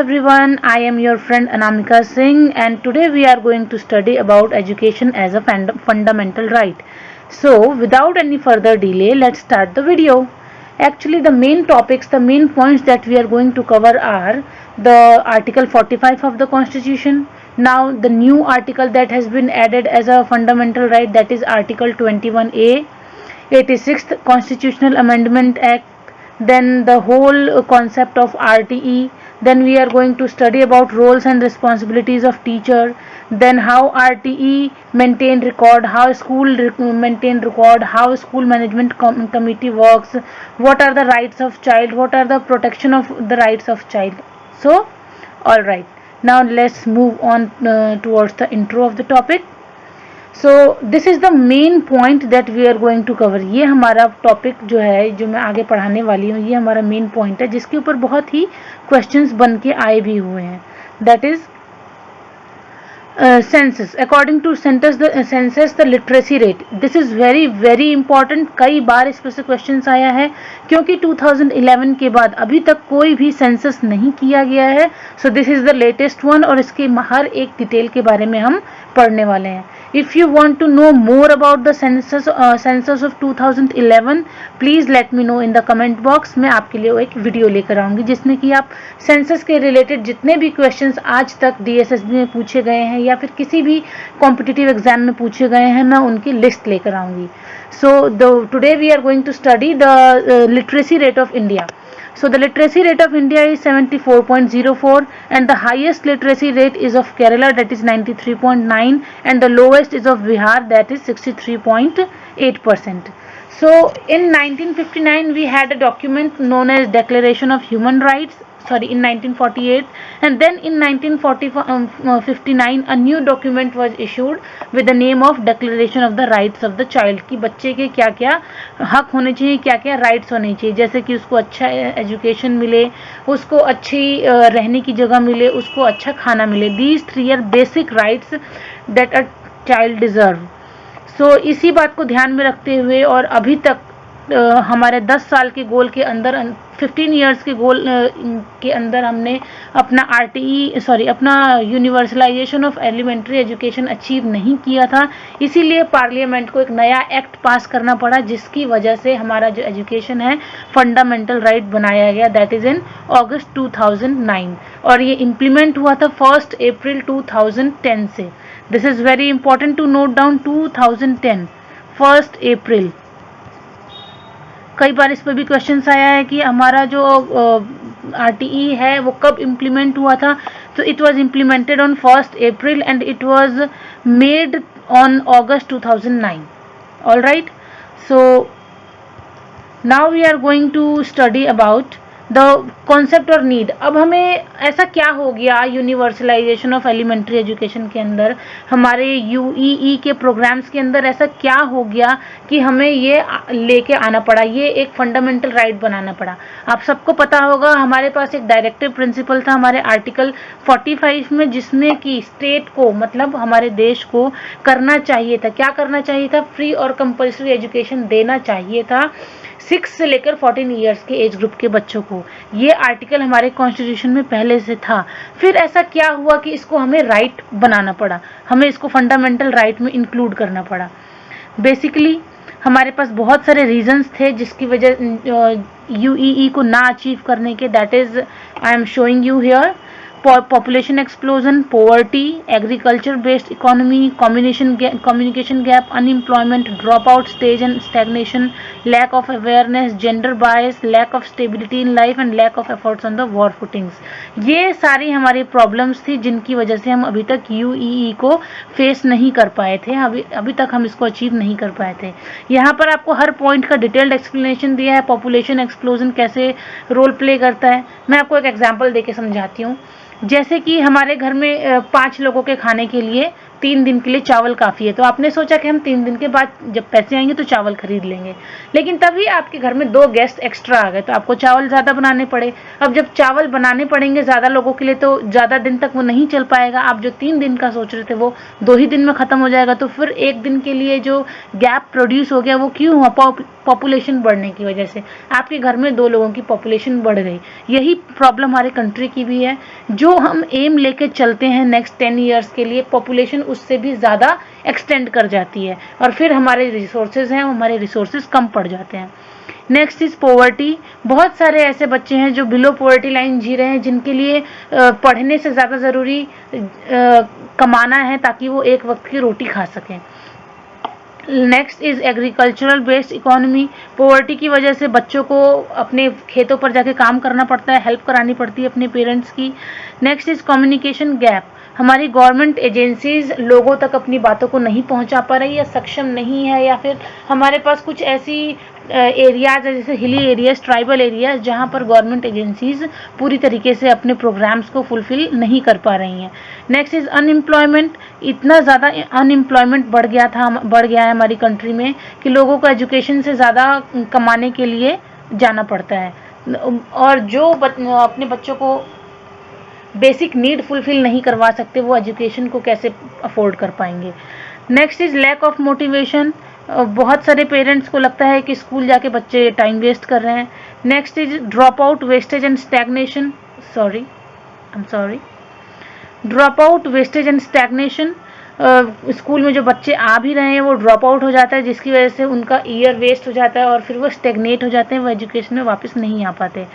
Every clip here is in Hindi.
everyone, I am your friend Anamika Singh and today we are going to study about education as a fundamental right. So without any further delay, let's start the video. Actually the main topics, the main points that we are going to cover are the Article 45 of the Constitution. Now the new article that has been added as a fundamental right, that is Article 21A, 86th Constitutional Amendment Act, then the whole concept of RTE, then we are going to study about roles and responsibilities of teacher, then how RTE maintain record, how school maintain record, how school management committee works, what are the rights of child, what are the protection of the rights of child. So all right, now let's move on towards the intro of the topic. So this is the main point that we are going to cover. ये हमारा टॉपिक जो है, जो मैं आगे पढ़ाने वाली हूँ, ये हमारा मेन पॉइंट है जिसके ऊपर बहुत ही क्वेश्चंस बन के आए भी हुए हैं. That is census. According to census the literacy rate, this is very very important. कई बार इस पर से क्वेश्चन आया है क्योंकि 2011 के बाद अभी तक कोई भी सेंसस नहीं किया गया है. सो this is the latest one और इसके हर एक डिटेल के बारे में हम पढ़ने वाले हैं. If you want to know more about the census of 2011, please let me know in the comment box. मैं आपके लिए एक वीडियो लेकर आऊँगी जिसमें कि आप सेंसस के रिलेटेड जितने भी क्वेश्चंस आज तक DSSB में पूछे गए हैं या फिर किसी भी कॉम्पिटिटिव एग्जाम में पूछे गए हैं, मैं उनकी लिस्ट लेकर आऊँगी. So today we are going to study the literacy rate of India. So the literacy rate of India is 74.04 and the highest literacy rate is of Kerala, that is 93.9, and the lowest is of Bihar, that is 63.8%. So in 1959 we had a document known as Declaration of Human Rights, in 1948, and then in 1959 a new document was issued with the name of Declaration of the Rights of the Child, कि बच्चे के क्या क्या हक होने चाहिए, क्या क्या राइट्स होने चाहिए, जैसे कि उसको अच्छा एजुकेशन मिले, उसको अच्छी रहने की जगह मिले, उसको अच्छा खाना मिले. These 3 are basic rights that a child deserve. So इसी बात को ध्यान में रखते हुए और अभी तक हमारे 10 साल के गोल के अंदर, 15 ईयर्स के गोल के अंदर हमने अपना अपना universalisation of elementary education achieve नहीं किया था. इसीलिए पार्लियामेंट को एक नया एक्ट पास करना पड़ा जिसकी वजह से हमारा जो एजुकेशन है फंडामेंटल राइट बनाया गया. दैट इज़ इन अगस्त 2009 और ये इम्प्लीमेंट हुआ था 1 अप्रैल 2010 से. This is very important to note down. 2010 1 April. कई बार इस पर भी क्वेश्चन आया है कि हमारा जो RTE है वो कब इम्प्लीमेंट हुआ था. तो it was implemented on 1 April and it was made on August 2009. All right. So now we are going to study about the concept और नीड. अब हमें ऐसा क्या हो गया यूनिवर्सलाइजेशन ऑफ एलिमेंट्री एजुकेशन के अंदर, हमारे UEE के प्रोग्राम्स के अंदर ऐसा क्या हो गया कि हमें ये लेके आना पड़ा, ये एक फंडामेंटल राइट बनाना पड़ा. आप सबको पता होगा हमारे पास एक डायरेक्टिव प्रिंसिपल था हमारे आर्टिकल 45 में, जिसमें कि स्टेट को, मतलब हमारे देश को करना चाहिए था, क्या करना चाहिए था, फ्री और कंपल्सरी एजुकेशन देना चाहिए था 6 से लेकर 14 ईयर्स के एज ग्रुप के बच्चों को. ये आर्टिकल हमारे कॉन्स्टिट्यूशन में पहले से था. फिर ऐसा क्या हुआ कि इसको हमें राइट बनाना पड़ा, हमें इसको फंडामेंटल राइट में इंक्लूड करना पड़ा. बेसिकली हमारे पास बहुत सारे रीजंस थे जिसकी वजह UEE को ना अचीव करने के. That is I am showing you here. population explosion, poverty, agriculture based economy, communication gap, unemployment, dropout stage and stagnation, lack of awareness, gender bias, lack of stability in life and lack of efforts on the war footings. ये सारी हमारी प्रॉब्लम्स थी जिनकी वजह से हम अभी तक UEE को फेस नहीं कर पाए थे, अभी तक हम इसको अचीव नहीं कर पाए थे. यहाँ पर आपको हर पॉइंट का डिटेल्ड एक्सप्लेनेशन दिया है. पॉपुलेशन एक्सप्लोजन कैसे रोल प्ले करता है, मैं आपको एक एग्जाम्पल देके समझाती हूँ. जैसे कि हमारे घर में 5 लोगों के खाने के लिए 3 दिन के लिए चावल काफ़ी है, तो आपने सोचा कि हम 3 दिन के बाद जब पैसे आएंगे तो चावल खरीद लेंगे, लेकिन तभी आपके घर में 2 गेस्ट एक्स्ट्रा आ गए तो आपको चावल ज़्यादा बनाने पड़े। अब जब चावल बनाने पड़ेंगे ज़्यादा लोगों के लिए तो ज़्यादा दिन तक वो नहीं चल पाएगा। आप जो 3 दिन का सोच रहे थे वो 2 ही दिन में ख़त्म हो जाएगा, तो फिर 1 दिन के लिए जो गैप प्रोड्यूस हो गया वो क्यों हुआ? पॉपुलेशन बढ़ने की वजह से। आपके घर में 2 लोगों की पॉपुलेशन बढ़ गई। यही प्रॉब्लम हमारे कंट्री की भी है। जो हम एम लेके चलते हैं नेक्स्ट 10 ईयर्स के लिए, पॉपुलेशन उससे भी ज़्यादा एक्सटेंड कर जाती है और फिर हमारे रिसोर्सेज हैं, हमारे रिसोर्सेज कम पड़ जाते हैं। Next is poverty. बहुत सारे ऐसे बच्चे हैं जो बिलो पॉवर्टी लाइन जी रहे हैं, जिनके लिए पढ़ने से ज़्यादा ज़रूरी कमाना है ताकि वो एक वक्त की रोटी खा सकें। Next is agricultural based economy. Poverty की वजह से बच्चों को अपने खेतों पर जाके काम करना पड़ता है, हेल्प करानी पड़ती है अपने पेरेंट्स की। Next is communication gap. हमारी गवर्नमेंट एजेंसीज लोगों तक अपनी बातों को नहीं पहुंचा पा रही है, सक्षम नहीं है, या फिर हमारे पास कुछ ऐसी एरियाज है जैसे हिली एरियाज, ट्राइबल एरियाज, जहां पर गवर्नमेंट एजेंसीज पूरी तरीके से अपने प्रोग्राम्स को फुलफिल नहीं कर पा रही हैं। Next is unemployment. इतना ज़्यादा अनएम्प्लॉयमेंट बढ़ गया है हमारी कंट्री में कि लोगों को एजुकेशन से ज़्यादा कमाने के लिए जाना पड़ता है, और जो अपने बच्चों को बेसिक नीड फुलफिल नहीं करवा सकते वो एजुकेशन को कैसे अफोर्ड कर पाएंगे। Next is lack of motivation. बहुत सारे पेरेंट्स को लगता है कि स्कूल जाके बच्चे टाइम वेस्ट कर रहे हैं। Next is drop out, wastage and stagnation. Drop out, wastage and stagnation. School में जो बच्चे आ भी रहे हैं वो ड्रॉप आउट हो जाता है, जिसकी वजह से उनका ईयर वेस्ट हो जाता है और फिर वो स्टेगनेट हो जाते हैं, वो एजुकेशन में वापस नहीं आ पाते।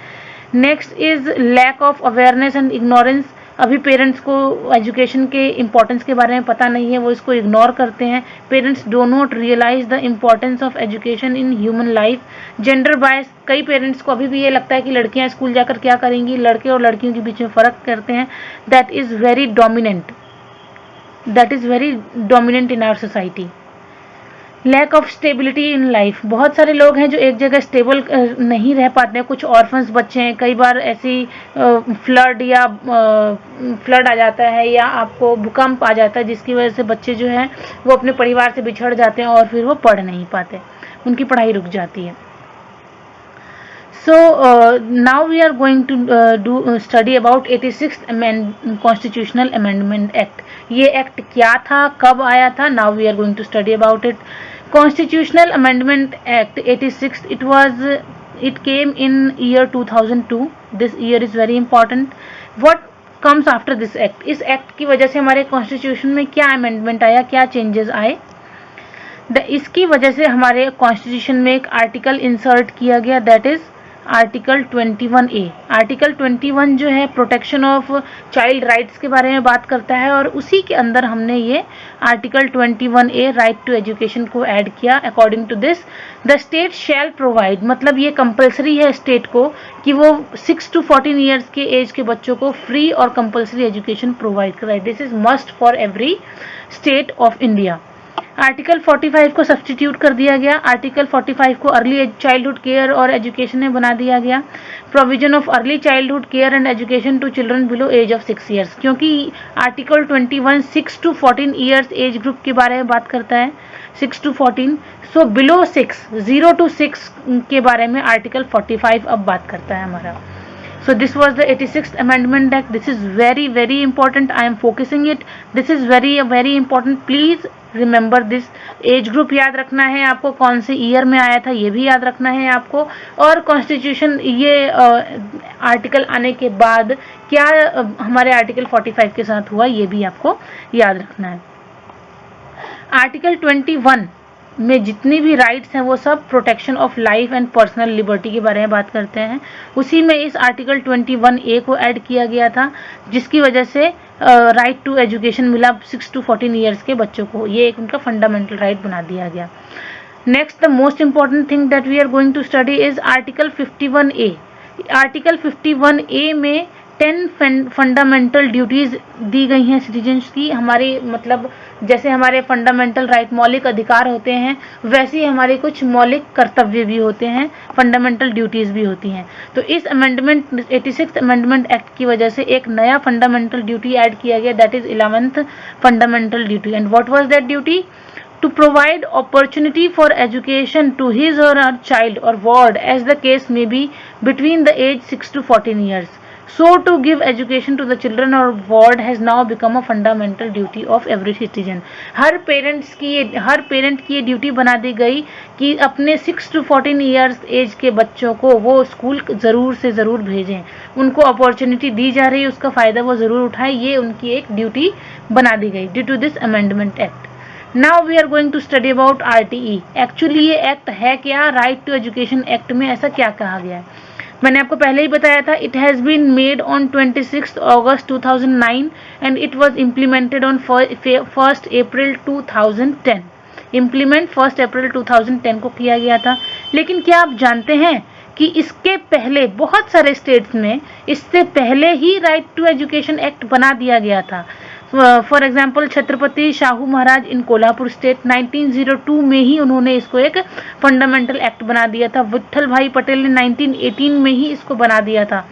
Next is lack of awareness and ignorance. अभी पेरेंट्स को एजुकेशन के इम्पोर्टेंस के बारे में पता नहीं है, वो इसको इग्नोर करते हैं। Parents do not realise the importance of education in human life. Gender bias, कई पेरेंट्स को अभी भी ये लगता है कि लड़कियां स्कूल जाकर क्या करेंगी, लड़के और लड़कियों के बीच में फ़र्क करते हैं। That is very dominant in our society. Lack of stability in life. बहुत सारे लोग हैं जो एक जगह स्टेबल नहीं रह पाते हैं। कुछ ऑर्फन्स बच्चे हैं, कई बार ऐसी फ्लड आ जाता है या आपको भूकंप आ जाता है जिसकी वजह से बच्चे जो हैं वो अपने परिवार से बिछड़ जाते हैं और फिर वो पढ़ नहीं पाते, उनकी पढ़ाई रुक जाती है। So now we are going to study about 86th Constitutional Amendment Act. ये एक्ट क्या था, कब आया था? Now we are going to study about it. Constitutional Amendment Act 86, it came in year 2002. This year is very important. What comes after this act? इस एक्ट की वजह से हमारे कॉन्स्टिट्यूशन में क्या अमेंडमेंट आया, क्या चेंजेस आए? इसकी वजह से हमारे कॉन्स्टिट्यूशन में एक आर्टिकल इंसर्ट किया गया, that is article 21A। Article 21 जो है प्रोटेक्शन ऑफ चाइल्ड राइट्स के बारे में बात करता है, और उसी के अंदर हमने ये article 21A right to education को ऐड किया। According to this the state shall provide, मतलब ये कंपलसरी है स्टेट को कि वो 6 to 14 ईयर्स के एज के बच्चों को फ्री और कंपलसरी एजुकेशन प्रोवाइड कराए। This is must for every state of India. Article 45 को सब्सटीट्यूट कर दिया गया। आर्टिकल 45 को अर्ली चाइल्डहुड केयर और एजुकेशन में बना दिया गया। Provision of early childhood care and education to children below age of 6 years, क्योंकि article 21 6 to 14 years age group के बारे में बात करता है, 6 to 14। सो बिलो 6, 0 to 6 के बारे में आर्टिकल 45 अब बात करता है हमारा। So this was the 86th Amendment Act. This is very important. I am focusing it. This is very important. Please remember this. Age group याद रखना है आपको, कौन से ईयर में आया था ये भी याद रखना है आपको, और कॉन्स्टिट्यूशन ये आर्टिकल आने के बाद क्या हमारे आर्टिकल 45 के साथ हुआ ये भी आपको याद रखना है। आर्टिकल 21 में जितनी भी राइट्स हैं वो सब protection of life and personal liberty के बारे में बात करते हैं। उसी में इस आर्टिकल 21A को ऐड किया गया था, जिसकी वजह से राइट टू एजुकेशन मिला 6 to 14 ईयर्स के बच्चों को। ये एक उनका फंडामेंटल राइट बना दिया गया। Next the most important thing that we are going to study is article 51A। Article 51A में 10 फंडामेंटल ड्यूटीज दी गई हैं सिटीजन्स की। हमारी मतलब जैसे हमारे फंडामेंटल राइट मौलिक अधिकार होते हैं, वैसे ही हमारे कुछ मौलिक कर्तव्य भी होते हैं, फंडामेंटल ड्यूटीज भी होती हैं। तो इस अमेंडमेंट 86th अमेंडमेंट एक्ट की वजह से एक नया फंडामेंटल ड्यूटी ऐड किया गया, that is 11th fundamental duty. And what was that duty? To provide opportunity for education to his or her child or ward as the case may be between the age 6 to 14 years. So to give education to the children or ward has now become a fundamental duty of every citizen. Her parent की ये ड्यूटी बना दी गई कि अपने 6 to 14 years एज के बच्चों को वो स्कूल ज़रूर से ज़रूर भेजें, उनको अपॉर्चुनिटी दी जा रही है, उसका फ़ायदा वो ज़रूर उठाएं, ये उनकी एक ड्यूटी बना दी गई due to this amendment act. Now we are going to study about RTE। Actually ये एक्ट है क्या? राइट टू एजुकेशन एक्ट में ऐसा क्या कहा गया है? मैंने आपको पहले ही बताया था, it has been made on 26 August 2009 and it was implemented on 1 April 2010। Implement 1 April 2010 को किया गया था। लेकिन क्या आप जानते हैं कि इसके पहले बहुत सारे स्टेट्स में इससे पहले ही राइट टू एजुकेशन एक्ट बना दिया गया था। For example Chhatrapati Shahu Maharaj in Kolhapur state 1902 में ही उन्होंने इसको एक फंडामेंटल एक्ट बना दिया था। विट्ठल भाई पटेल ने 1918 में ही इसको बना दिया था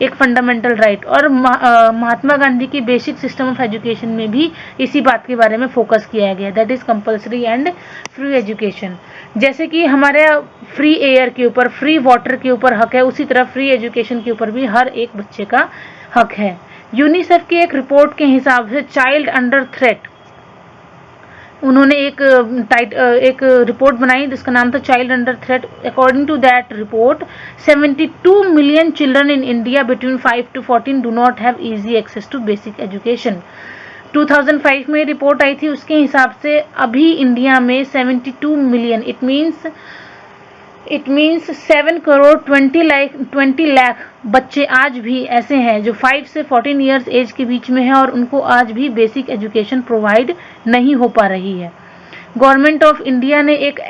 एक फंडामेंटल राइट। और महात्मा गांधी की बेसिक सिस्टम ऑफ एजुकेशन में भी इसी बात के बारे में फोकस किया गया, that is compulsory and free education. जैसे कि हमारे फ्री एयर के ऊपर, फ्री वाटर के ऊपर हक है, उसी तरह फ्री एजुकेशन के ऊपर भी हर एक बच्चे का हक है। यूनिसेफ की एक रिपोर्ट के हिसाब से चाइल्ड अंडर थ्रेट, उन्होंने एक रिपोर्ट बनाई जिसका नाम था child under threat. According to that report 72 million children in India between 5 to 14 do not have easy access to basic education. 2005 में रिपोर्ट आई थी, उसके हिसाब से अभी इंडिया में 72 million, it means 7 crore 20 lakh बच्चे आज भी ऐसे हैं जो 5 से 14 ईयर्स एज के बीच में हैं और उनको आज भी बेसिक एजुकेशन प्रोवाइड नहीं हो पा रही है। गवर्नमेंट ऑफ इंडिया ने एक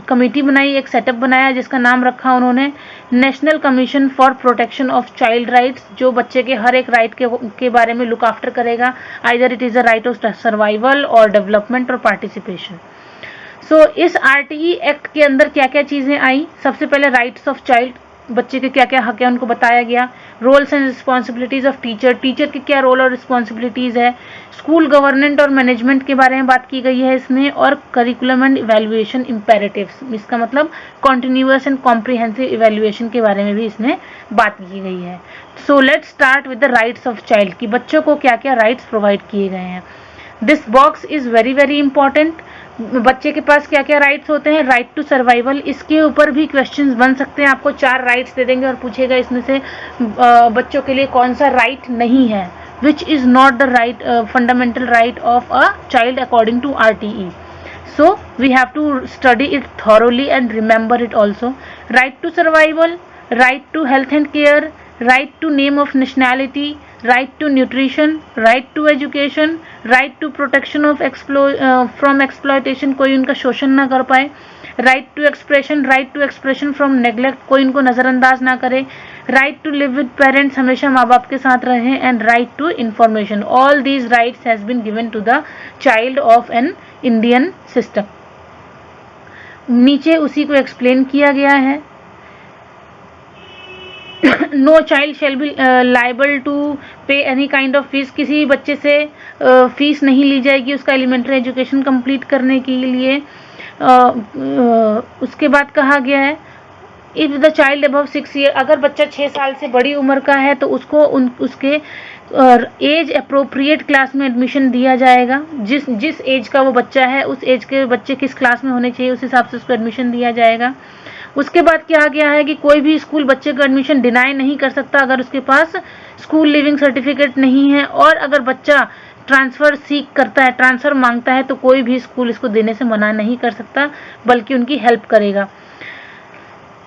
कमेटी बनाई, एक सेटअप बनाया जिसका नाम रखा उन्होंने national commission for protection of child rights, जो बच्चे के हर एक राइट के बारे में लुक आफ्टर करेगा, either it is a right of survival और डेवलपमेंट और पार्टिसिपेशन। सो इस RTE एक्ट के अंदर क्या क्या चीज़ें आई? सबसे पहले राइट्स ऑफ चाइल्ड, बच्चे के क्या क्या हक है उनको बताया गया। Roles and responsibilities of teacher के क्या रोल और रिस्पॉन्सिबिलिटीज़ है। स्कूल गवर्नेंस और मैनेजमेंट के बारे में बात की गई है इसमें। और करिकुलम एंड इवैल्यूएशन इम्पेरेटिव्स, इसका मतलब कॉन्टिन्यूअस एंड कॉम्प्रिहेंसिव इवैल्यूएशन के बारे में भी इसमें बात की गई है। So let's start with the rights of child, कि बच्चों को क्या क्या राइट्स प्रोवाइड किए गए हैं। This box is very very important. बच्चे के पास क्या क्या राइट्स होते हैं? राइट टू सर्वाइवल, इसके ऊपर भी क्वेश्चंस बन सकते हैं। आपको 4 राइट्स दे देंगे और पूछेगा इसमें से बच्चों के लिए कौन सा राइट नहीं है, which is not the right fundamental right of a child according to RTE. So we have to study it thoroughly and remember it also. Right to survival, right to health and care, right to name of nationality, right to nutrition, right to education, right to protection of from exploitation, कोई उनका शोषण ना कर पाए, right to expression from neglect, कोई उनको नज़रअंदाज ना करे, right to live with parents, हमेशा माँ बाप के साथ रहें, and right to information. All these rights has been given to the child of an Indian system. नीचे उसी को एक्सप्लेन किया गया है। No child shall be liable to pay any kind of fees, किसी बच्चे से फीस नहीं ली जाएगी उसका एलिमेंट्री एजुकेशन कंप्लीट करने के लिए। उसके बाद कहा गया है if the child above 6 year, अगर बच्चा 6 साल से बड़ी उम्र का है तो उसको उसके एज अप्रोप्रिएट क्लास में एडमिशन दिया जाएगा। जिस एज का वो बच्चा है उस एज के बच्चे किस क्लास में होने चाहिए उस हिसाब से उसको एडमिशन दिया जाएगा। उसके बाद क्या गया है कि कोई भी स्कूल बच्चे को एडमिशन डिनाई नहीं कर सकता अगर उसके पास स्कूल लिविंग सर्टिफिकेट नहीं है, और अगर बच्चा ट्रांसफ़र सीख करता है, ट्रांसफ़र मांगता है, तो कोई भी स्कूल इसको देने से मना नहीं कर सकता बल्कि उनकी हेल्प करेगा।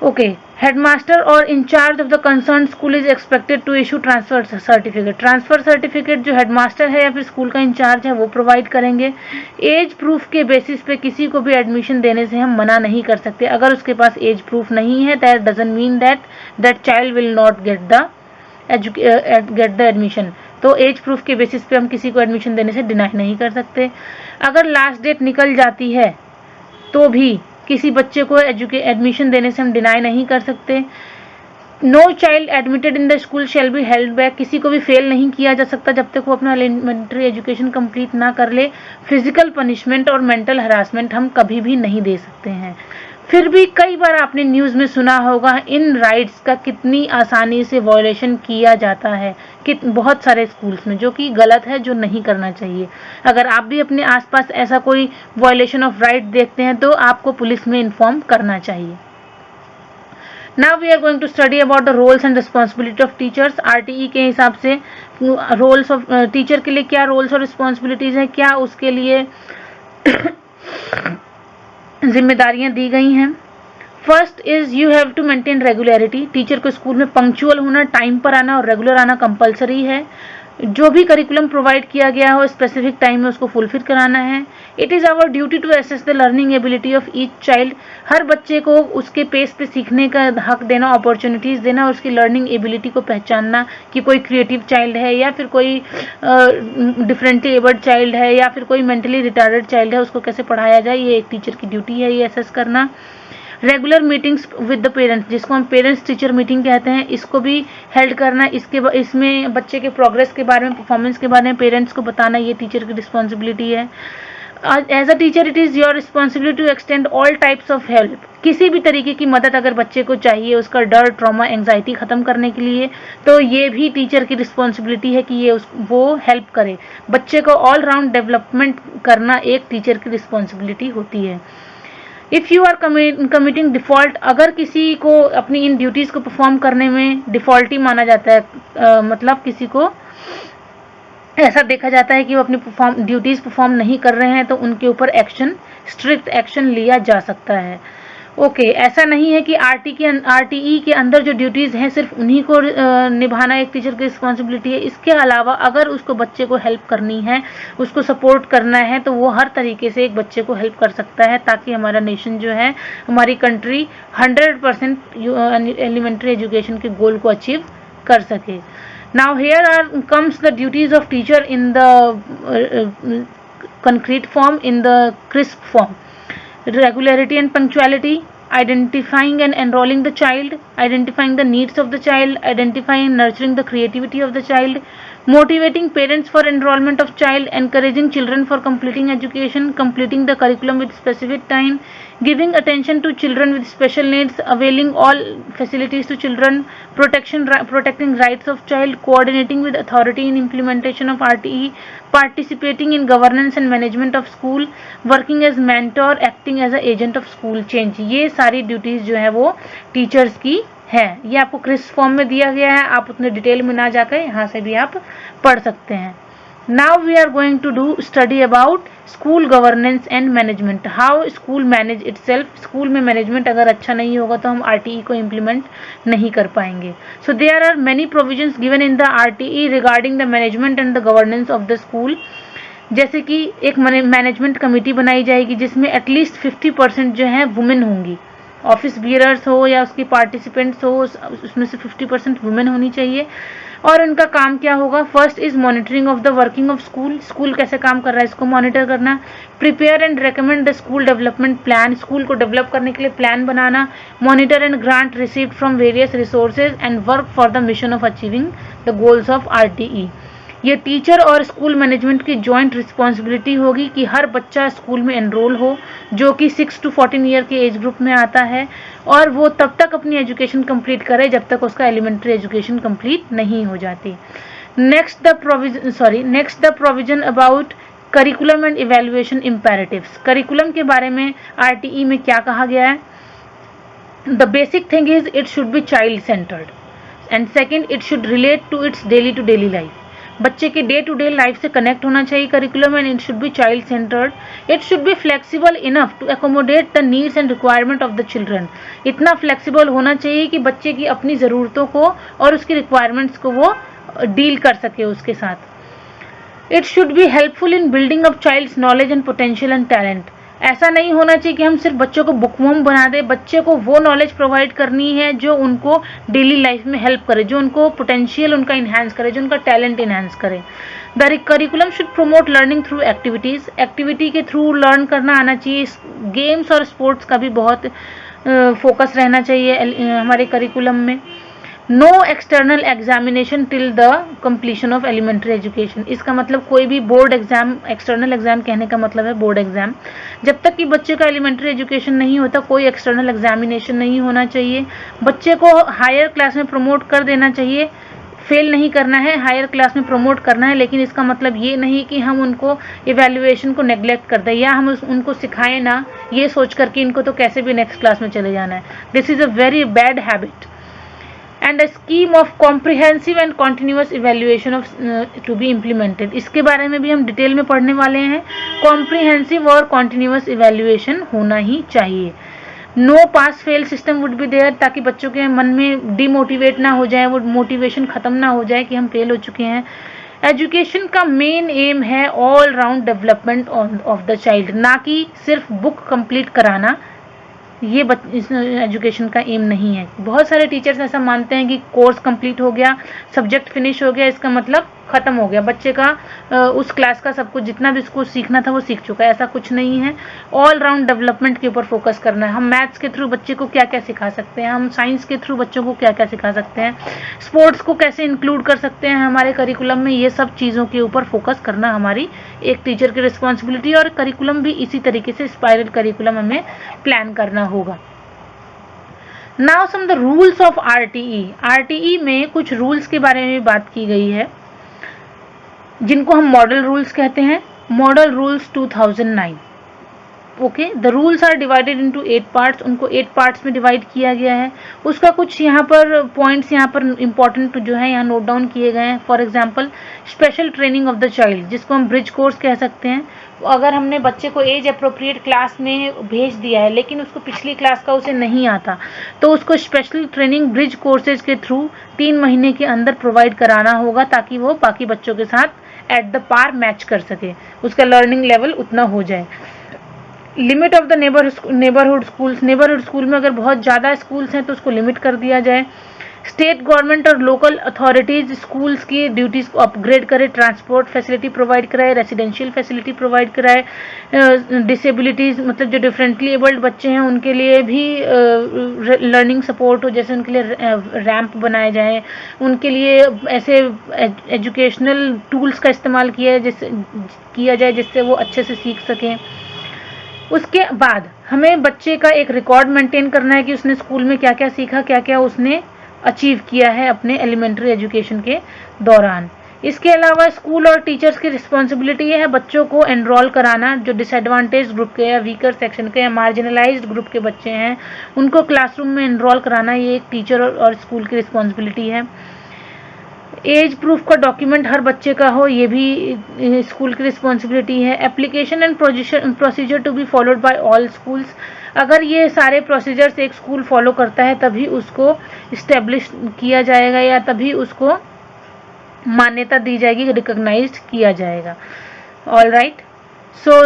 ओके, हेडमास्टर और incharge of the concern school is expected to issue transfer certificate. Transfer certificate जो हेडमास्टर है या फिर स्कूल का इंचार्ज है वो प्रोवाइड करेंगे। एज प्रूफ के बेसिस पे किसी को भी एडमिशन देने से हम मना नहीं कर सकते। अगर उसके पास एज प्रूफ नहीं है that doesn't mean that child will not get the get the admission. तो एज प्रूफ के बेसिस पे हम किसी को एडमिशन देने से डिनाई नहीं कर सकते। अगर लास्ट डेट निकल जाती है तो भी किसी बच्चे को एडमिशन देने से हम डिनाई नहीं कर सकते। No child admitted in the school shall be held back, किसी को भी फेल नहीं किया जा सकता जब तक वो अपना एलिमेंट्री एजुकेशन कंप्लीट ना कर ले। फिजिकल पनिशमेंट और मेंटल हरासमेंट हम कभी भी नहीं दे सकते हैं। फिर भी कई बार आपने न्यूज़ में सुना होगा इन राइट्स का कितनी आसानी से वायलेशन किया जाता है बहुत सारे स्कूल्स में, जो कि गलत है, जो नहीं करना चाहिए। अगर आप भी अपने आसपास ऐसा कोई वायलेशन ऑफ राइट देखते हैं तो आपको पुलिस में इन्फॉर्म करना चाहिए। Now we are going to study about the roles and responsibility of teachers. RTE के हिसाब से roles of टीचर के लिए क्या roles और responsibilities हैं, क्या उसके लिए जिम्मेदारियां दी गई हैं। First is you have to maintain regularity, teacher को स्कूल में पंक्चुअल होना, टाइम पर आना और रेगुलर आना कंपलसरी है। जो भी करिकुलम प्रोवाइड किया गया हो स्पेसिफिक टाइम में उसको फुलफिल कराना है। It is our duty to assess the learning ability of each child, हर बच्चे को उसके पेस पे सीखने का हक देना, अपॉर्चुनिटीज़ देना और उसकी लर्निंग एबिलिटी को पहचानना कि कोई क्रिएटिव चाइल्ड है या फिर कोई डिफरेंटली एबल्ड चाइल्ड है या फिर कोई मेंटली रिटार्डेड चाइल्ड है, उसको कैसे पढ़ाया जाए, ये एक टीचर की ड्यूटी है ये असेस करना। Regular meetings with the parents, जिसको हम पेरेंट्स टीचर मीटिंग कहते हैं, इसको भी हेल्ड करना। इसमें बच्चे के प्रोग्रेस के बारे में, परफॉर्मेंस के बारे में पेरेंट्स को बताना, ये टीचर की रिस्पॉन्सिबिलिटी है। As a teacher it is your responsibility to extend all types of help, किसी भी तरीके की मदद अगर बच्चे को चाहिए उसका डर, ट्रॉमा, एंग्जाइटी ख़त्म करने के लिए, तो ये भी टीचर की रिस्पॉन्सिबिलिटी है कि वो हेल्प करे। बच्चे को ऑल राउंड डेवलपमेंट करना एक टीचर की रिस्पॉन्सिबिलिटी होती है। If you are committing default, अगर किसी को अपनी इन ड्यूटीज़ को परफॉर्म करने में डिफ़ॉल्टी माना जाता है, मतलब किसी को ऐसा देखा जाता है कि वो अपनी ड्यूटीज़ परफॉर्म नहीं कर रहे हैं, तो उनके ऊपर स्ट्रिक्ट एक्शन लिया जा सकता है। ओके, ऐसा नहीं है कि आरटीई के अंदर जो ड्यूटीज़ हैं सिर्फ उन्हीं को निभाना एक टीचर की रिस्पॉन्सिबिलिटी है। इसके अलावा अगर उसको बच्चे को हेल्प करनी है, उसको सपोर्ट करना है, तो वो हर तरीके से एक बच्चे को हेल्प कर सकता है ताकि हमारा नेशन जो है, हमारी कंट्री 100% एलिमेंट्री एजुकेशन के गोल को अचीव कर सके। Now here comes the duties of teacher in the concrete form, in the crisp form. Regularity and punctuality, identifying and enrolling the child, identifying the needs of the child, identifying and nurturing the creativity of the child, motivating parents for enrollment of child, encouraging children for completing education, completing the curriculum with specific time, giving attention to children with special needs, availing all facilities to children, protecting rights of child, coordinating with authority in implementation of RTE, participating in governance and management of school, working as mentor, acting as a agent of school change। ये सारी ड्यूटीज जो है वो टीचर्स की है। ये आपको क्रिस्प फॉर्म में दिया गया है, आप उतने डिटेल में ना जाकर यहाँ से भी आप पढ़ सकते हैं। Now we are going to do study about school governance and management, how school manage itself। School में मैनेजमेंट अगर अच्छा नहीं होगा तो हम RTE को इम्प्लीमेंट नहीं कर पाएंगे। So there are many provisions given in the RTE regarding the management and the governance of the school। जैसे कि एक मैनेजमेंट कमेटी बनाई जाएगी जिसमें एटलीस्ट 50% जो है वुमेन होंगी, ऑफिस बियरर्स हो या उसकी पार्टिसिपेंट्स हो, उसमें से 50% वुमेन होनी चाहिए। और उनका काम क्या होगा? First is monitoring of the working of school, school कैसे काम कर रहा है इसको मॉनिटर करना। Prepare and recommend the school development plan, school को डेवलप करने के लिए plan banana. Monitor and grant received from various resources and work for the mission of achieving the goals of RTE। ये टीचर और स्कूल मैनेजमेंट की जॉइंट रिस्पॉन्सिबिलिटी होगी कि हर बच्चा स्कूल में एनरोल हो जो कि 6 to 14 ईयर के एज ग्रुप में आता है, और वो तब तक अपनी एजुकेशन कंप्लीट करे जब तक उसका एलिमेंट्री एजुकेशन कंप्लीट नहीं हो जाती। Next the provision about curriculum and evaluation imperatives. Curriculum के बारे में RTE में क्या कहा गया है? The basic thing is it should be child centred, and second it should relate to its daily to daily life. बच्चे के डे टू डे लाइफ से कनेक्ट होना चाहिए curriculum, and it should be child centred. It should be flexible enough to accommodate the needs and requirement of the children. इतना फ्लेक्सिबल होना चाहिए कि बच्चे की अपनी ज़रूरतों को और उसकी रिक्वायरमेंट्स को वो डील कर सके उसके साथ। It should be helpful in building up child's knowledge and potential and talent. ऐसा नहीं होना चाहिए कि हम सिर्फ बच्चों को बुकवर्म बना दें। बच्चे को वो नॉलेज प्रोवाइड करनी है जो उनको डेली लाइफ में हेल्प करे, जो उनको पोटेंशियल उनका इन्हांस करे, जो उनका टैलेंट इन्हांस करे। The curriculum should promote learning through activities, activity के थ्रू लर्न करना आना चाहिए। गेम्स और स्पोर्ट्स का भी बहुत फोकस रहना चाहिए हमारे करिकुलम में। No external examination till the completion of elementary education, इसका मतलब कोई भी बोर्ड एग्जाम, एक्सटर्नल एग्जाम कहने का मतलब है बोर्ड एग्जाम। जब तक कि बच्चे का एलिमेंट्री एजुकेशन नहीं होता कोई एक्सटर्नल एग्जामिनेशन नहीं होना चाहिए। बच्चे को हायर क्लास में प्रमोट कर देना चाहिए, फेल नहीं करना है, हायर क्लास में प्रमोट करना है, लेकिन इसका मतलब ये नहीं कि हम उनको इवैल्यूएशन को नेग्लेक्ट कर दें या हम उनको सिखाएं ना, ये सोच कर कि इनको तो कैसे भी नेक्स्ट क्लास में चले जाना है। This is a very bad habit and a scheme of comprehensive and continuous evaluation of to be implemented, इसके बारे में भी हम डिटेल में पढ़ने वाले हैं। कॉम्प्रिहेंसिव और कॉन्टिन्यूस इवेल्युएशन होना ही चाहिए। No pass fail system would be there, ताकि बच्चों के मन में डिमोटिवेट ना हो जाए, वो मोटिवेशन ख़त्म ना हो जाए कि हम फेल हो चुके हैं। एजुकेशन का मेन एम है all round development of the child, ना कि सिर्फ बुक कंप्लीट कराना, ये इस एजुकेशन का एम नहीं है। बहुत सारे टीचर्स ऐसा मानते हैं कि कोर्स कंप्लीट हो गया, सब्जेक्ट फिनिश हो गया, इसका मतलब ख़त्म हो गया, बच्चे का उस क्लास का सब कुछ जितना भी उसको सीखना था वो सीख चुका है। ऐसा कुछ नहीं है। ऑल राउंड डेवलपमेंट के ऊपर फोकस करना है। हम मैथ्स के थ्रू बच्चे को क्या क्या सिखा सकते हैं, हम साइंस के थ्रू बच्चों को क्या क्या सिखा सकते हैं, स्पोर्ट्स को कैसे इंक्लूड कर सकते हैं हमारे करिकुलम में, ये सब चीज़ों के ऊपर फोकस करना हमारी एक टीचर की रिस्पॉन्सिबिलिटी। और करिकुलम भी इसी तरीके से स्पाइरल करिकुलम हमें प्लान करना होगा। Now some the rules of RTE. RTE में कुछ रूल्स के बारे में बात की गई है जिनको हम मॉडल रूल्स कहते हैं। Model rules 2009। Okay, the rules are divided into 8 parts, उनको 8 पार्ट्स में डिवाइड किया गया है। उसका कुछ यहाँ पर पॉइंट्स यहाँ पर इंपॉर्टेंट जो है यहाँ नोट डाउन किए गए हैं। For example special training of the child, जिसको हम ब्रिज कोर्स कह सकते हैं। अगर हमने बच्चे को एज अप्रोप्रिएट क्लास में भेज दिया है लेकिन उसको पिछली क्लास का उसे नहीं आता, तो उसको स्पेशल ट्रेनिंग ब्रिज कोर्सेज के थ्रू 3 महीने के अंदर प्रोवाइड कराना होगा, ताकि वो बाकी बच्चों के साथ एट द पार मैच कर सके, उसका लर्निंग लेवल उतना हो जाए। Limit of the neighbourhood schools, neighbourhood school में अगर बहुत ज़्यादा स्कूल्स हैं तो उसको लिमिट कर दिया जाए। स्टेट गवर्नमेंट और लोकल अथॉरिटीज़ स्कूल्स की ड्यूटीज़ को अपग्रेड करे, ट्रांसपोर्ट फैसिलिटी प्रोवाइड कराए, रेसिडेंशियल फैसिलिटी प्रोवाइड कराए। डिसेबिलिटीज़ मतलब जो डिफरेंटली एबल्ड बच्चे हैं उनके लिए भी लर्निंग सपोर्ट हो, जैसे उनके लिए रैंप बनाए जाएँ, उनके लिए ऐसे एजुकेशनल टूल्स का इस्तेमाल किया जाए जिससे वो अच्छे से सीख सकें। उसके बाद हमें बच्चे का एक रिकॉर्ड मेंटेन करना है कि उसने स्कूल में क्या क्या सीखा, क्या क्या उसने अचीव किया है अपने एलिमेंट्री एजुकेशन के दौरान। इसके अलावा स्कूल और टीचर्स की रिस्पॉन्सिबिलिटी है बच्चों को एनरोल कराना, जो डिसएडवांटेज ग्रुप के या वीकर सेक्शन के या मार्जिनलाइज्ड ग्रुप के बच्चे हैं उनको क्लासरूम में एनरोल कराना, ये एक टीचर और स्कूल की रिस्पॉन्सिबिलिटी है। एज प्रूफ का डॉक्यूमेंट हर बच्चे का हो, ये भी स्कूल की रिस्पॉन्सिबिलिटी है। Application and procedure to be followed by all schools, अगर ये सारे प्रोसीजर्स एक स्कूल फॉलो करता है तभी उसको इस्टेब्लिश किया जाएगा या तभी उसको मान्यता दी जाएगी, रिकॉग्नाइज्ड किया जाएगा। All right, so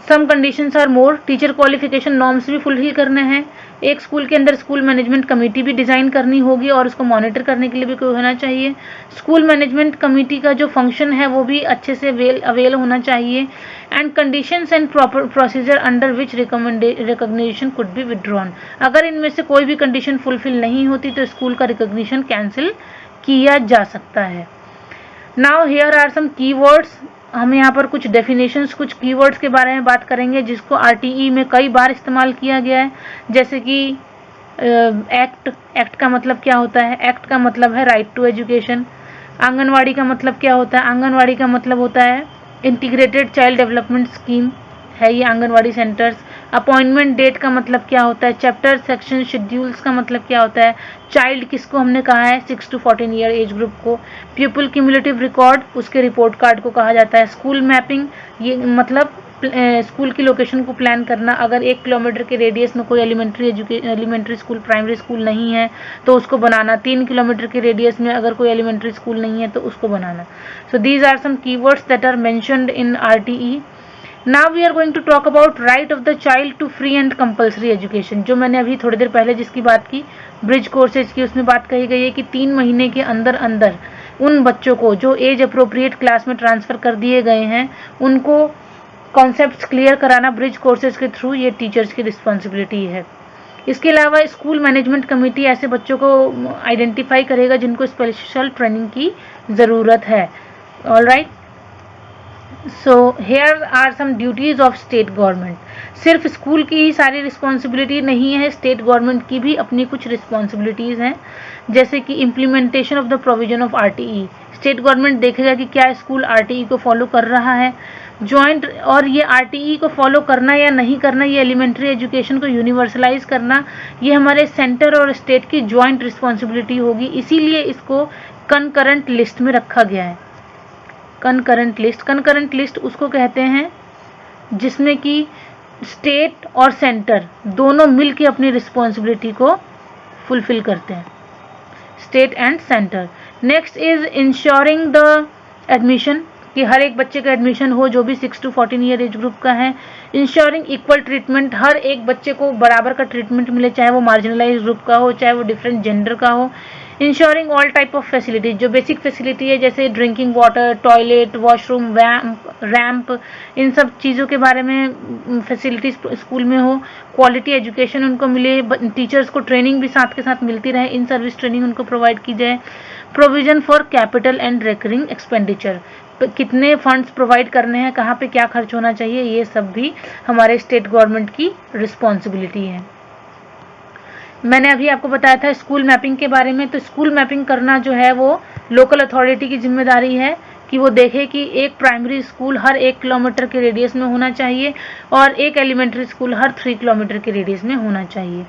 some conditions are more. Teacher qualification norms भी फुलफिल करने हैं। एक स्कूल के अंदर स्कूल मैनेजमेंट कमेटी भी डिज़ाइन करनी होगी और उसको मॉनिटर करने के लिए भी कोई होना चाहिए। स्कूल मैनेजमेंट कमेटी का जो फंक्शन है वो भी अच्छे से अवेल होना चाहिए। And conditions and proper procedure under which recognition could be withdrawn, अगर इनमें से कोई भी कंडीशन फुलफिल नहीं होती तो स्कूल का रिकॉग्निशन कैंसिल किया जा सकता है। Now here are some keywords, हम यहाँ पर कुछ डेफिनेशंस, कुछ कीवर्ड्स के बारे में बात करेंगे जिसको आरटीई में कई बार इस्तेमाल किया गया है। जैसे कि एक्ट का मतलब क्या होता है? एक्ट का मतलब है राइट टू एजुकेशन। आंगनवाड़ी का मतलब क्या होता है? आंगनवाड़ी का मतलब होता है इंटीग्रेटेड चाइल्ड डेवलपमेंट स्कीम है ये आंगनवाड़ी सेंटर्स। अपॉइंटमेंट डेट का मतलब क्या होता है? चैप्टर सेक्शन शेड्यूल्स का मतलब क्या होता है? चाइल्ड किसको हमने कहा है? 6 to 14 ईयर एज ग्रुप को। पीपल क्यूमुलेटिव रिकॉर्ड, उसके रिपोर्ट कार्ड को कहा जाता है। स्कूल मैपिंग, ये मतलब स्कूल की लोकेशन को प्लान करना। अगर 1 किलोमीटर के रेडियस में कोई एलिमेंट्री स्कूल, प्राइमरी स्कूल नहीं है तो उसको बनाना। 3 किलोमीटर के रेडियस में अगर कोई एलिमेंट्री स्कूल नहीं है तो उसको बनाना। So these are some keywords that are mentioned in RTE. Now we are going to talk about right of the child to free and compulsory education. जो मैंने अभी थोड़ी देर पहले जिसकी बात की, ब्रिज कोर्सेज की, उसमें बात कही गई है कि 3 महीने के अंदर अंदर उन बच्चों को जो एज अप्रोप्रिएट क्लास में ट्रांसफ़र कर दिए गए हैं उनको कॉन्सेप्ट्स क्लियर कराना ब्रिज कोर्सेज के थ्रू, ये टीचर्स की रिस्पॉन्सिबिलिटी है। इसके अलावा स्कूल मैनेजमेंट कमेटी ऐसे बच्चों को आइडेंटिफाई करेगा जिनको स्पेशल ट्रेनिंग की ज़रूरत है। All right, so here are some duties of state government. सिर्फ स्कूल की ही सारी रिस्पॉन्सिबिलिटी नहीं है, स्टेट गवर्नमेंट की भी अपनी कुछ रिस्पॉन्सिबिलिटीज़ हैं, जैसे कि implementation of the provision of RTE. State government देखेगा कि क्या स्कूल आरटीई को फॉलो कर रहा है। जॉइंट, और ये आरटीई को फॉलो करना या नहीं करना, ये एलिमेंट्री एजुकेशन को यूनिवर्सलाइज करना, ये हमारे सेंटर और स्टेट की जॉइंट रिस्पॉन्सिबिलिटी होगी। इसीलिए इसको कनकरेंट लिस्ट में रखा गया है। कनकरेंट लिस्ट उसको कहते हैं जिसमें कि स्टेट और सेंटर दोनों मिलकर अपनी रिस्पॉन्सिबिलिटी को फुलफिल करते हैं, state and centre. Next is ensuring the admission, कि हर एक बच्चे का एडमिशन हो जो भी 6 to 14 ईयर एज ग्रुप का है। इंश्योरिंग इक्वल ट्रीटमेंट, हर एक बच्चे को बराबर का ट्रीटमेंट मिले, चाहे वो मार्जिनलाइज ग्रुप का हो, चाहे वो डिफरेंट जेंडर का हो। Ensuring all type of facilities, जो बेसिक फैसिलिटी है जैसे drinking water, toilet, washroom, ramp, इन सब चीज़ों के बारे में फैसिलिटीज स्कूल में हो। क्वालिटी एजुकेशन उनको मिले, टीचर्स को ट्रेनिंग भी साथ के साथ मिलती रहे, इन सर्विस ट्रेनिंग उनको प्रोवाइड की जाए। Provision for capital and recurring expenditure, कितने फंड्स प्रोवाइड करने हैं, कहाँ पे क्या खर्च होना चाहिए, ये सब भी हमारे स्टेट गवर्नमेंट की रिस्पॉन्सिबिलिटी है। मैंने अभी आपको बताया था स्कूल मैपिंग के बारे में, तो स्कूल मैपिंग करना जो है वो लोकल अथॉरिटी की जिम्मेदारी है कि वो देखे कि एक प्राइमरी स्कूल हर 1 किलोमीटर के रेडियस में होना चाहिए और एक एलिमेंट्री स्कूल हर 3 किलोमीटर के रेडियस में होना चाहिए।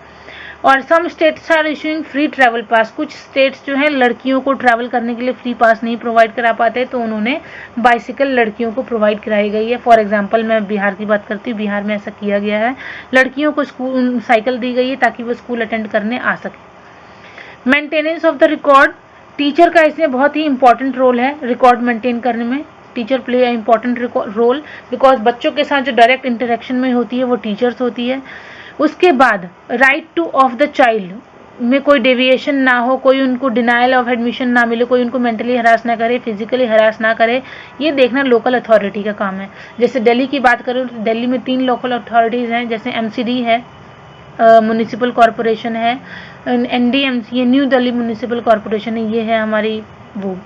और some states are issuing free travel pass, कुछ स्टेट्स जो है लड़कियों को ट्रैवल करने के लिए फ्री पास नहीं प्रोवाइड करा पाते, तो उन्होंने बाइसिकल लड़कियों को प्रोवाइड कराई गई है। फॉर एग्जांपल मैं बिहार की बात करती हूँ, बिहार में ऐसा किया गया है, लड़कियों को स्कूल साइकिल दी गई है ताकि वो स्कूल अटेंड करने आ सके। Maintenance of the record, teacher का इसमें बहुत ही इंपॉर्टेंट रोल है रिकॉर्ड मेंटेन करने में। Teacher play a important role because बच्चों के साथ जो डायरेक्ट इंटरेक्शन में होती है वो टीचर्स होती है। उसके बाद right two of the child में कोई डेविएशन ना हो, कोई उनको डिनायल ऑफ एडमिशन ना मिले, कोई उनको मेंटली हरास ना करे, फिजिकली हरास ना करे, ये देखना लोकल अथॉरिटी का काम है। जैसे दिल्ली की बात करूँ तो दिल्ली में 3 लोकल अथॉरिटीज़ हैं, जैसे एमसीडी है, म्यूनिसिपल कॉरपोरेशन है, एनडीएमसी, ये न्यू दिल्ली म्यूनिसिपल कॉरपोरेशन है, ये है हमारी वो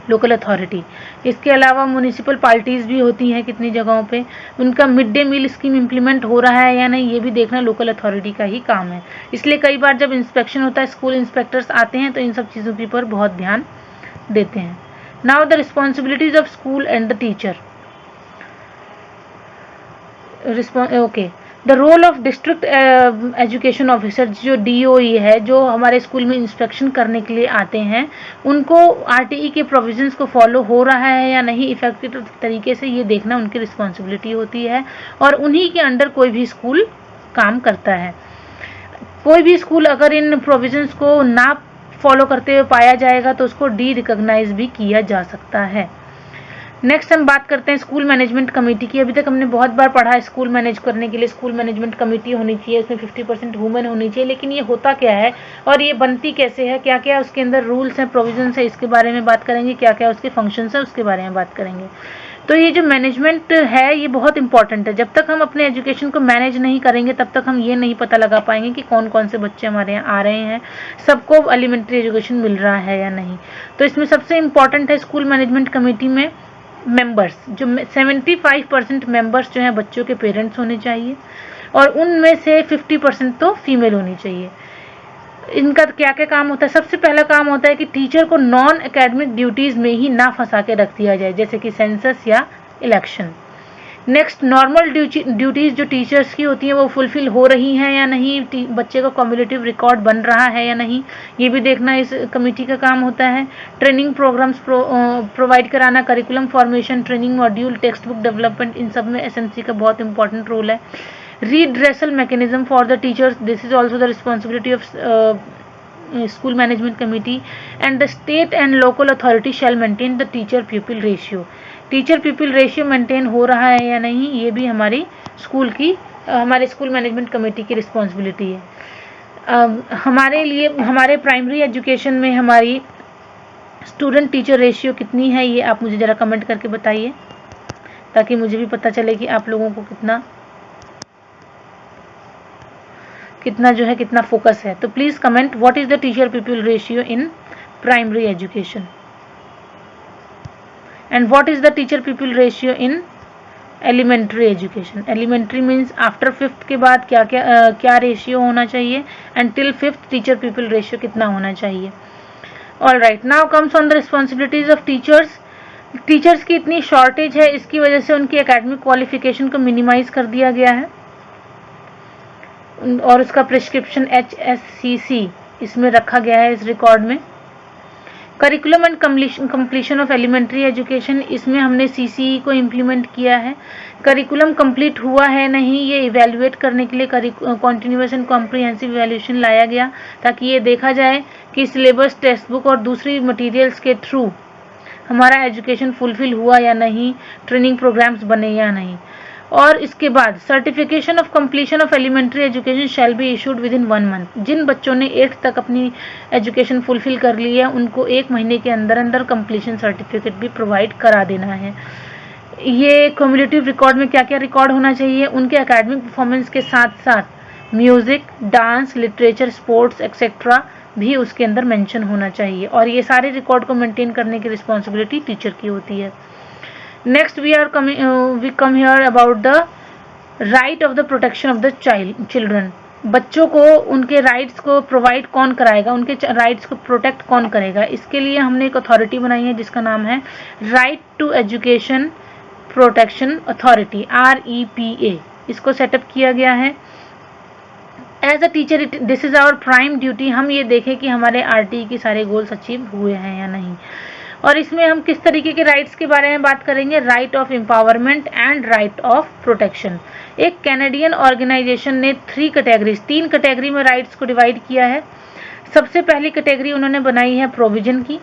लोकल अथॉरिटी। इसके अलावा म्यूनिसिपल पार्टीज़ भी होती हैं कितनी जगहों पे, उनका mid day meal scheme implement हो रहा है या नहीं, ये भी देखना लोकल अथॉरिटी का ही काम है। इसलिए कई बार जब इंस्पेक्शन होता है, स्कूल इंस्पेक्टर्स आते हैं तो इन सब चीज़ों के ऊपर बहुत ध्यान देते हैं। Now the responsibilities of school and the teacher. Okay, the role of district education officer, जो DOE है, जो हमारे स्कूल में इंस्पेक्शन करने के लिए आते हैं, उनको RTE के प्रोविजंस को फॉलो हो रहा है या नहीं इफेक्टिव तरीके से, ये देखना उनकी रिस्पॉन्सिबिलिटी होती है। और उन्हीं के अंडर कोई भी स्कूल काम करता है। कोई भी स्कूल अगर इन प्रोविजंस को ना फॉलो करते हुए पाया जाएगा तो उसको रिकॉग्नाइज भी किया जा सकता है। नेक्स्ट हम बात करते हैं स्कूल मैनेजमेंट कमेटी की। अभी तक हमने बहुत बार पढ़ा है स्कूल मैनेज करने के लिए स्कूल मैनेजमेंट कमेटी होनी चाहिए, इसमें 50% वुमेन होनी चाहिए, लेकिन ये होता क्या है और ये बनती कैसे है, क्या क्या उसके अंदर रूल्स हैं, प्रोविजंस है, इसके बारे में बात करेंगे, क्या क्या उसके फंक्शंस है उसके बारे में बात करेंगे। तो ये जो मैनेजमेंट है ये बहुत इंपॉर्टेंट है। जब तक हम अपने एजुकेशन को मैनेज नहीं करेंगे तब तक हम ये नहीं पता लगा पाएंगे कि कौन कौन से बच्चे हमारे यहाँ आ रहे हैं, सबको एलिमेंट्री एजुकेशन मिल रहा है या नहीं। तो इसमें सबसे इम्पॉर्टेंट है स्कूल मैनेजमेंट कमेटी में मेंबर्स, जो 75% मेंबर्स जो हैं बच्चों के पेरेंट्स होने चाहिए और उनमें से 50% तो फीमेल होनी चाहिए। इनका क्या क्या काम होता है? सबसे पहला काम होता है कि टीचर को नॉन एकेडमिक ड्यूटीज़ में ही ना फंसा के रख दिया जाए, जैसे कि सेंसस या इलेक्शन। नेक्स्ट, नॉर्मल ड्यूटीज़ जो टीचर्स की होती हैं वो फुलफिल हो रही हैं या नहीं, बच्चे का कम्युलेटिव रिकॉर्ड बन रहा है या नहीं, ये भी देखना इस कमेटी का काम होता है। ट्रेनिंग प्रोग्राम्स प्रोवाइड कराना, curriculum formation, training module, text book development, इन सब में SMC का बहुत इंपॉर्टेंट रोल है। redressal mechanism for the teachers, this is also the responsibility of school management committee, and the state and local authority shall maintain the teacher pupil ratio. Teacher people ratio maintain हो रहा है या नहीं, ये भी हमारे स्कूल मैनेजमेंट कमेटी की रिस्पॉन्सिबिलिटी है। हमारे लिए हमारे प्राइमरी एजुकेशन में हमारी स्टूडेंट टीचर रेशियो कितनी है, ये आप मुझे ज़रा कमेंट करके बताइए, ताकि मुझे भी पता चले कि आप लोगों को कितना फोकस है। तो please comment what is the teacher people ratio in primary education and what is the teacher people ratio in elementary education. Elementary means after 5th के बाद क्या रेशियो होना चाहिए, and till 5th teacher people ratio कितना होना चाहिए। All right, now comes on the responsibilities of teachers. Teachers की इतनी शॉर्टेज है, इसकी वजह से उनकी एकेडमिक क्वालिफिकेशन को मिनिमाइज कर दिया गया है और उसका प्रिस्क्रिप्शन HSCC इसमें रखा गया है इस रिकॉर्ड में। Curriculum and completion of elementary education, इसमें हमने CCE को इम्प्लीमेंट किया है। करिकुलम कंप्लीट हुआ है नहीं, ये इवेल्युएट करने के लिए कॉन्टिन्यूअस एंड कॉम्प्रिहेंसिव इवैल्यूएशन लाया गया, ताकि ये देखा जाए कि सिलेबस, टेक्स्ट बुक और दूसरी मटेरियल्स के थ्रू हमारा एजुकेशन फुलफिल हुआ या नहीं, ट्रेनिंग प्रोग्राम्स बने या नहीं। और इसके बाद certification of completion of elementary education shall be issued within 1 month. जिन बच्चों ने 8th तक अपनी एजुकेशन फुलफिल कर ली है, उनको 1 महीने के अंदर अंदर कंप्लीशन सर्टिफिकेट भी प्रोवाइड करा देना है। ये क्यूमुलेटिव रिकॉर्ड में क्या क्या रिकॉर्ड होना चाहिए, उनके एकेडमिक परफॉर्मेंस के साथ साथ music, dance, literature, sports etcetera भी उसके अंदर मेंशन होना चाहिए, और ये सारे रिकॉर्ड को मेंटेन करने की रिस्पॉन्सिबिलिटी टीचर की होती है। Next we come here about the right of the protection of the children। बच्चों को उनके राइट्स को प्रोवाइड कौन कराएगा, उनके राइट्स को प्रोटेक्ट कौन करेगा, इसके लिए हमने एक अथॉरिटी बनाई है जिसका नाम है right to education protection authority, REPA। इसको सेटअप किया गया है। As a teacher this is our prime duty, हम ये देखें कि हमारे RTE के सारे गोल्स अचीव हुए हैं या नहीं। और इसमें हम किस तरीके के राइट्स के बारे में बात करेंगे, right of empowerment and right of protection. एक कैनेडियन ऑर्गेनाइजेशन ने 3 कैटेगरी में राइट्स को डिवाइड किया है। सबसे पहली कैटेगरी उन्होंने बनाई है प्रोविजन की,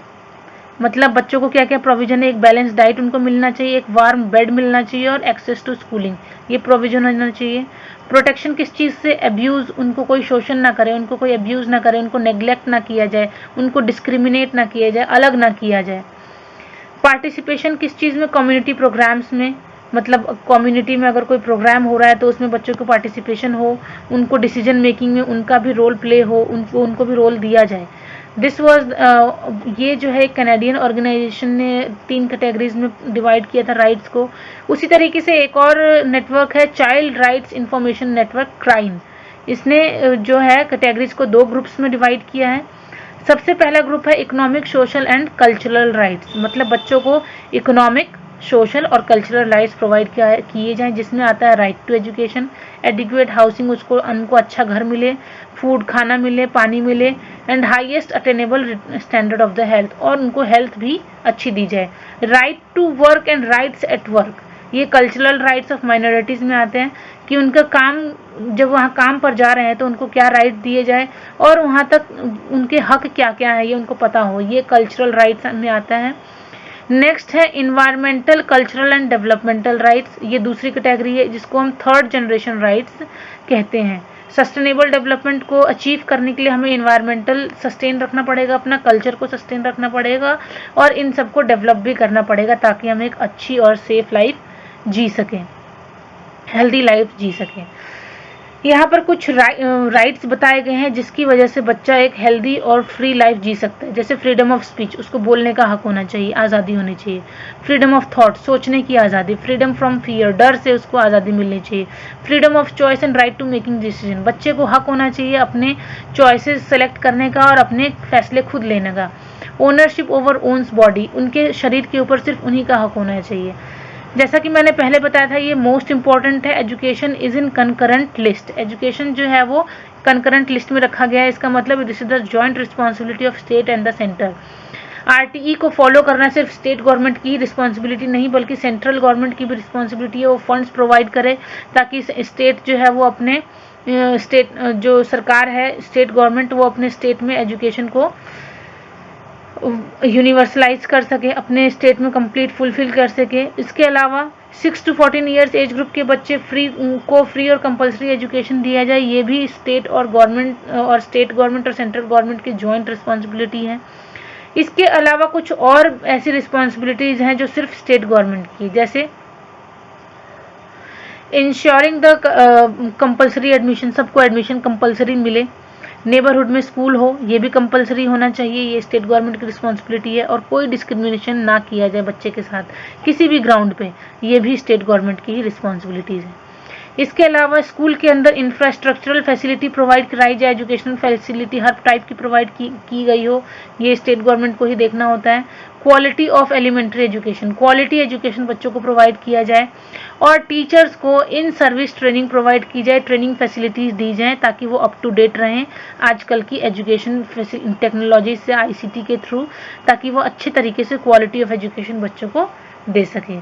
मतलब बच्चों को क्या क्या प्रोविजन है, एक बैलेंस डाइट उनको मिलना चाहिए, एक वार्म बेड मिलना चाहिए और एक्सेस टू स्कूलिंग, ये प्रोविजन होना चाहिए। प्रोटेक्शन किस चीज़ से, अब्यूज़, उनको कोई शोषण ना करे, उनको कोई अब्यूज़ ना करे, उनको नेग्लेक्ट ना किया जाए, उनको डिस्क्रिमिनेट ना किया जाए, अलग ना किया जाए। पार्टिसिपेशन किस चीज़ में, कम्युनिटी प्रोग्राम्स में, मतलब कम्युनिटी में अगर कोई प्रोग्राम हो रहा है तो उसमें बच्चों को पार्टिसिपेशन हो, उनको डिसीजन मेकिंग में उनका भी रोल प्ले हो, उनको भी रोल दिया जाए। दिस वाज ये जो है कैनेडियन ऑर्गेनाइजेशन ने 3 कैटेगरीज में डिवाइड किया था राइट्स को। उसी तरीके से एक और नेटवर्क है child rights information network, crime. इसने जो है कैटेगरीज को 2 ग्रुप्स में डिवाइड किया है। सबसे पहला ग्रुप है economic, social and cultural rights, मतलब बच्चों को इकोनॉमिक, सोशल और कल्चरल राइट्स प्रोवाइड किए जाएं, जिसमें आता है right to education, adequate housing, उनको अच्छा घर मिले, फूड खाना मिले, पानी मिले, and highest attainable standard of the health, और उनको हेल्थ भी अच्छी दी जाए। Right to work and rights at work, ये कल्चरल राइट्स ऑफ माइनॉरिटीज़ में आते हैं कि उनका काम, जब वहाँ काम पर जा रहे हैं तो उनको क्या राइट दिए जाए और वहाँ तक उनके हक क्या क्या है ये उनको पता हो, ये कल्चरल राइट्स में आता है। नेक्स्ट है environmental, cultural and developmental rights, ये दूसरी कैटेगरी है जिसको हम 3rd जनरेशन राइट्स कहते हैं। सस्टेनेबल डेवलपमेंट को अचीव करने के लिए हमें इन्वायरमेंटल सस्टेन रखना पड़ेगा, अपना कल्चर को सस्टेन रखना पड़ेगा और इन सबको डेवलप भी करना पड़ेगा, ताकि हम एक अच्छी और सेफ लाइफ जी सकें, हेल्दी लाइफ जी सकें। यहाँ पर कुछ राइट्स बताए गए हैं जिसकी वजह से बच्चा एक हेल्दी और फ्री लाइफ जी सकता है। जैसे फ्रीडम ऑफ स्पीच, उसको बोलने का हक होना चाहिए, आज़ादी होनी चाहिए। फ्रीडम ऑफ थॉट, सोचने की आज़ादी। फ्रीडम फ्रॉम फियर, डर से उसको आज़ादी मिलनी चाहिए। Freedom of choice and right to making decision, बच्चे को हक होना चाहिए अपने चॉइसेस सेलेक्ट करने का और अपने फैसले खुद लेने का। ओनरशिप ओवर ओन्स बॉडी, उनके शरीर के ऊपर सिर्फ उन्हीं का हक होना चाहिए। जैसा कि मैंने पहले बताया था, ये मोस्ट इंपॉर्टेंट है। Education is in concurrent list, education जो है वो कंकरेंट लिस्ट में रखा गया है। इसका मतलब this is the joint responsibility of state and the centre. RTE को फॉलो करना सिर्फ स्टेट गवर्नमेंट की रिस्पॉन्सिबिलिटी नहीं बल्कि सेंट्रल गवर्नमेंट की भी रिस्पॉन्सिबिलिटी है। वो फंड्स प्रोवाइड करे ताकि स्टेट जो है वो अपने स्टेट जो सरकार है, स्टेट गवर्नमेंट, वो अपने स्टेट में एजुकेशन को यूनिवर्सलाइज कर सके, अपने स्टेट में कंप्लीट फुलफिल कर सके। इसके अलावा 6 to 14 ईयर्स एज ग्रुप के बच्चे फ्री और कंपलसरी एजुकेशन दिया जाए, ये भी स्टेट और गवर्नमेंट और सेंट्रल गवर्नमेंट की जॉइंट रिस्पॉन्सिबिलिटी है। इसके अलावा कुछ और ऐसी रिस्पॉन्सिबिलिटीज़ हैं जो सिर्फ स्टेट गवर्नमेंट की, जैसे इंश्योरिंग द कंपलसरी एडमिशन, सबको एडमिशन कंपलसरी मिले। नेबरहुड में स्कूल हो, ये भी कंपलसरी होना चाहिए, ये स्टेट गवर्नमेंट की रिस्पॉन्सिबिलिटी है। और कोई डिस्क्रिमिनेशन ना किया जाए बच्चे के साथ किसी भी ग्राउंड पे, ये भी स्टेट गवर्नमेंट की ही रिस्पॉन्सिबिलिटीज़ है। इसके अलावा स्कूल के अंदर इंफ्रास्ट्रक्चरल फैसिलिटी प्रोवाइड कराई जाए, एजुकेशनल फैसिलिटी हर टाइप की प्रोवाइड की गई हो, ये स्टेट गवर्नमेंट को ही देखना होता है। Quality of elementary education, quality education बच्चों को प्रोवाइड किया जाए। और टीचर्स को इन सर्विस ट्रेनिंग प्रोवाइड की जाए, ट्रेनिंग फैसिलिटीज़ दी जाएँ ताकि वो अप टू डेट रहें आजकल की एजुकेशन टेक्नोलॉजी से, ICT के थ्रू, ताकि वो अच्छे तरीके से क्वालिटी ऑफ एजुकेशन बच्चों को दे सकें।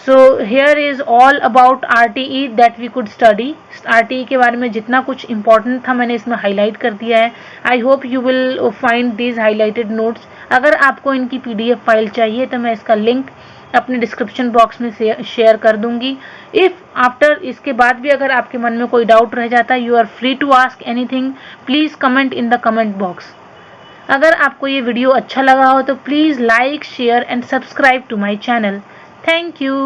So here is all about RTE that we could study. RTE के बारे में जितना कुछ इंपॉर्टेंट था मैंने इसमें हाईलाइट कर दिया है। I hope you will find these highlighted notes. अगर आपको इनकी PDF फाइल चाहिए तो मैं इसका लिंक अपने डिस्क्रिप्शन बॉक्स में शेयर कर दूंगी। इफ़ आफ्टर इसके बाद भी अगर आपके मन में कोई डाउट रह जाता है, you are free to ask anything, please comment in the comment box. अगर आपको ये वीडियो अच्छा लगा हो तो please like, share and subscribe to my channel. Thank you.